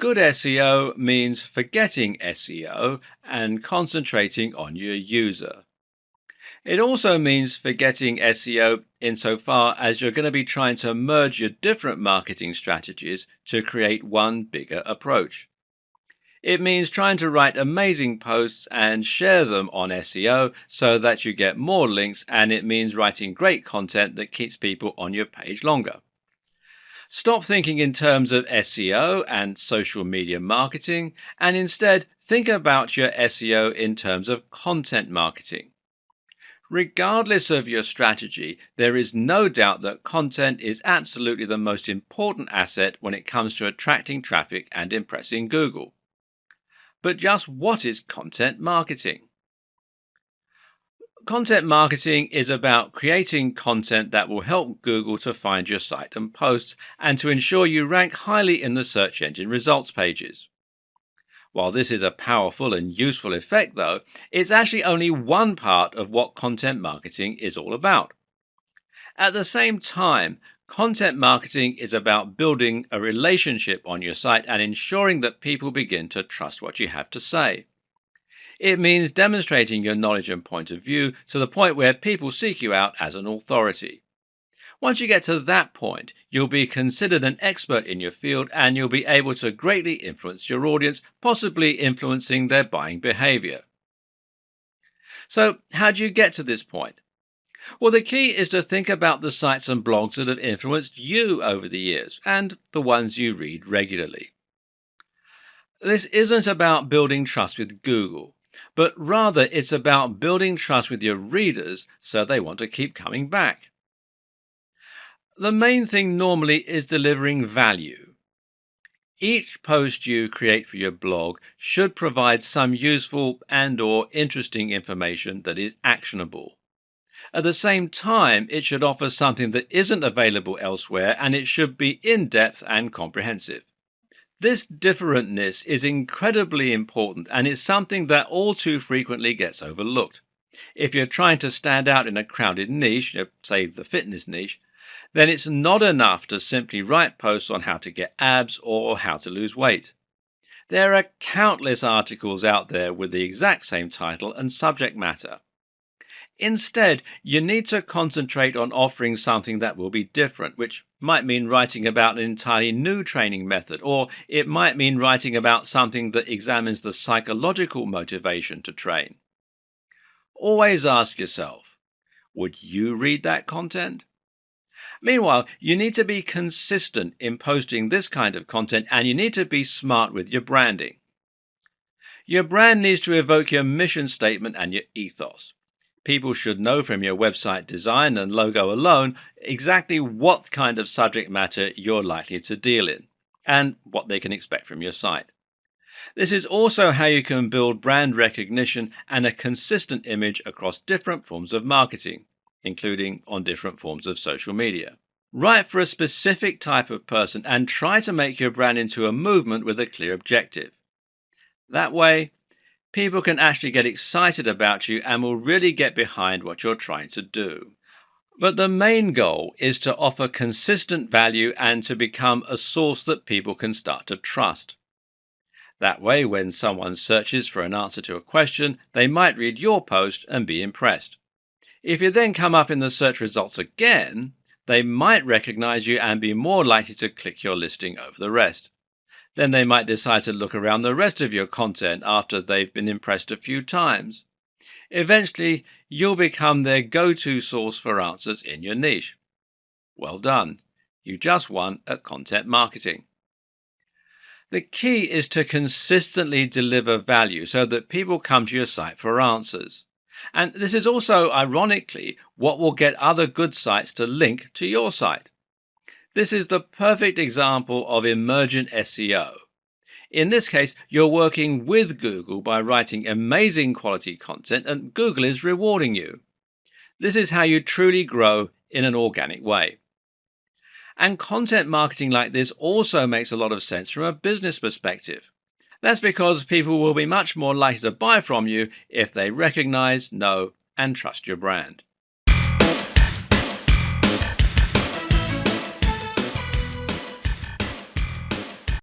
Good SEO means forgetting SEO and concentrating on your user. It also means forgetting SEO insofar as you're going to be trying to merge your different marketing strategies to create one bigger approach. It means trying to write amazing posts and share them on SEO so that you get more links, and it means writing great content that keeps people on your page longer. Stop thinking in terms of SEO and social media marketing, and instead think about your SEO in terms of content marketing. Regardless of your strategy, there is no doubt that content is absolutely the most important asset when it comes to attracting traffic and impressing Google. But just what is content marketing? Content marketing is about creating content that will help Google to find your site and posts and to ensure you rank highly in the search engine results pages. While this is a powerful and useful effect, though, it's actually only one part of what content marketing is all about. At the same time, content marketing is about building a relationship on your site and ensuring that people begin to trust what you have to say. It means demonstrating your knowledge and point of view to the point where people seek you out as an authority. Once you get to that point, you'll be considered an expert in your field and you'll be able to greatly influence your audience, possibly influencing their buying behavior. So, how do you get to this point? Well, the key is to think about the sites and blogs that have influenced you over the years and the ones you read regularly. This isn't about building trust with Google, but rather it's about building trust with your readers so they want to keep coming back. The main thing normally is delivering value. Each post you create for your blog should provide some useful and/or interesting information that is actionable. At the same time, it should offer something that isn't available elsewhere, and it should be in-depth and comprehensive. This differentness is incredibly important and is something that all too frequently gets overlooked. If you're trying to stand out in a crowded niche, say the fitness niche, then it's not enough to simply write posts on how to get abs or how to lose weight. There are countless articles out there with the exact same title and subject matter. Instead, you need to concentrate on offering something that will be different, which might mean writing about an entirely new training method, or it might mean writing about something that examines the psychological motivation to train. Always ask yourself, would you read that content? Meanwhile, you need to be consistent in posting this kind of content, and you need to be smart with your branding. Your brand needs to evoke your mission statement and your ethos. People should know from your website design and logo alone exactly what kind of subject matter you're likely to deal in and what they can expect from your site. This is also how you can build brand recognition and a consistent image across different forms of marketing, including on different forms of social media. Write for a specific type of person and try to make your brand into a movement with a clear objective. That way, people can actually get excited about you and will really get behind what you're trying to do. But the main goal is to offer consistent value and to become a source that people can start to trust. That way, when someone searches for an answer to a question, they might read your post and be impressed. If you then come up in the search results again, they might recognize you and be more likely to click your listing over the rest. Then they might decide to look around the rest of your content after they've been impressed a few times. Eventually, you'll become their go-to source for answers in your niche. Well done. You just won at content marketing. The key is to consistently deliver value so that people come to your site for answers. And this is also, ironically, what will get other good sites to link to your site. This is the perfect example of emergent SEO. In this case, you're working with Google by writing amazing quality content, and Google is rewarding you. This is how you truly grow in an organic way. And content marketing like this also makes a lot of sense from a business perspective. That's because people will be much more likely to buy from you if they recognize, know, and trust your brand.